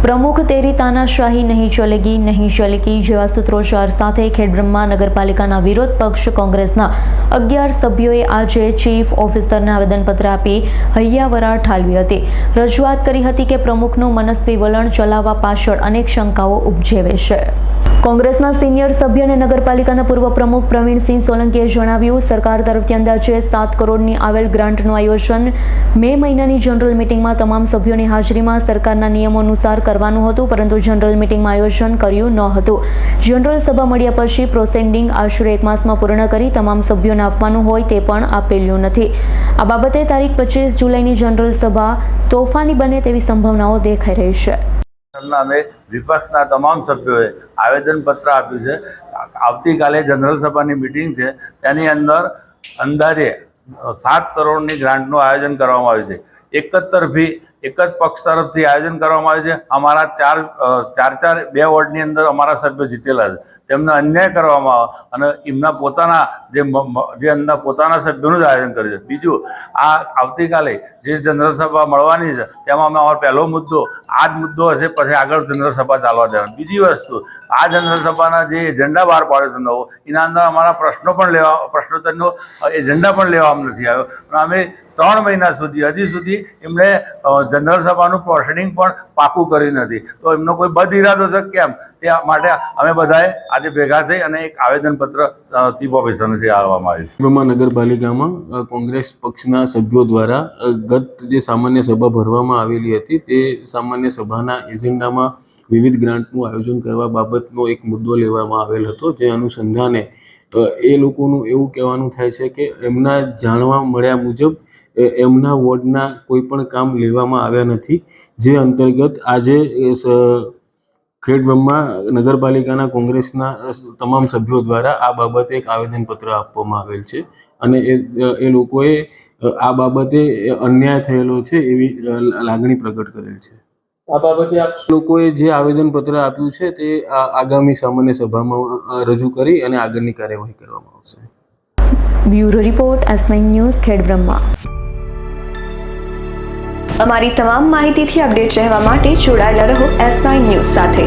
પ્રમુખ તેરી તાનાશાહી નહીં ચલેગી જેવા સૂત્રોચ્ચાર સાથે ખેડબ્રહ્મા નગરપાલિકાના વિરોધ પક્ષ કોંગ્રેસના 11 સભ્યોએ આજે ચીફ ઓફિસરને આવેદનપત્ર આપી હૈયાવરાળ ઠાલવી હતી. રજૂઆત કરી હતી કે પ્રમુખનું મનસ્વી વલણ ચલાવવા પાછળ અનેક શંકાઓ ઉપજેવે છે. કોંગ્રેસના સિનિયર સભ્ય અને નગરપાલિકાના પૂર્વ પ્રમુખ પ્રવીણસિંહ સોલંકીએ જણાવ્યું, સરકાર તરફથી અંદાજે 7 કરોડની આવેલ ગ્રાન્ટનું આયોજન મે મહિનાની જનરલ મિટિંગમાં તમામ સભ્યોની હાજરીમાં સરકારના નિયમો અનુસાર કરવાનું હતું, પરંતુ જનરલ મિટિંગમાં આયોજન કર્યું ન હતું. જનરલ સભા મળ્યા પછી પ્રોસેડિંગ આશરે 1 માસમાં પૂર્ણ કરી તમામ સભ્યોને આપવાનું હોય તે પણ આપેલું નથી. આ બાબતે તારીખ 25 જુલાઈની જનરલ સભા તોફાની બને તેવી સંભાવનાઓ દેખાઈ રહી છે. અમે વિપક્ષના તમામ સભ્યોએ આવેદનપત્ર આપ્યું છે. આવતીકાલે જનરલ સભાની મિટિંગ છે, તેની અંદર અંદાજે 7 કરોડની ગ્રાન્ટનું આયોજન કરવામાં આવ્યું છે. એક જ પક્ષ તરફથી આયોજન કરવામાં આવ્યું છે. અમારા ચાર 2 વોર્ડની અંદર અમારા સભ્યો જીતેલા છે, તેમને અન્યાય કરવામાં આવે અને એમના પોતાના પોતાના સભ્યોનું જ આયોજન કર્યું છે. બીજું, આ આવતીકાલે જે જનરલ સભા મળવાની છે તેમાં અમારો પહેલો મુદ્દો આ જ મુદ્દો હશે, પછી આગળ જનરલ સભા ચાલવા દેવાની. બીજી વસ્તુ, આ જનરલ સભાના જે એજન્ડા બહાર પાડ્યો છે નવો, એના અંદર અમારા પ્રશ્નોત્તરનો એજન્ડા પણ લેવામાં નથી આવ્યો. અને અમે 3 મહિના સુધી હજી સુધી એમણે જનરલ સભાનું પ્રોસિડિંગ પણ પાકું કર્યું નથી. તો એમનો કોઈ બદ ઇરાદો છે કેમ, તે માટે અમે બધાએ આજે ભેગા થઈ અને એક આવેદનપત્ર ચીફ ઓફિસરને આપવામાં આવ્યું છે. ખેડબ્રહ્મા નગરપાલિકામાં કોંગ્રેસ પક્ષના સભ્યો દ્વારા ગત જે સામાન્ય સભા ભરવામાં આવેલી હતી, તે સામાન્ય સભાના એજન્ડામાં વિવિધ ગ્રાન્ટનું આયોજન કરવા બાબતનો એક મુદ્દો લેવામાં આવેલ હતો. જે અનુસંધાને એ લોકોનું એવું કહેવાનું થાય છે કે એમના જાણવા મળ્યા મુજબ એમના વોર્ડના કોઈ પણ કામ લેવામાં આવ્યા નથી. જે અંતર્ગત આજે ખેડબ્રહ્મા નગરપાલિકાના કોંગ્રેસના તમામ સભ્યો દ્વારા આ બાબતે એક આવેદનપત્ર આપવામાં આવેલ છે અને એ લોકોએ આ બાબતે અન્યાય થયેલો છે એવી લાગણી પ્રગટ કરેલ છે. આ બાબતે લોકોએ જે આવેદનપત્ર આપ્યું છે તે આગામી સામાન્ય સભામાં રજૂ કરી અને આગળની કાર્યવાહી કરવામાં આવશે. Bureau report, S9 news, Khedbrahma. અમારી તમામ માહિતીથી અપડેટ રહેવા માટે જોડાયેલા રહો S9 ન્યૂઝ સાથે.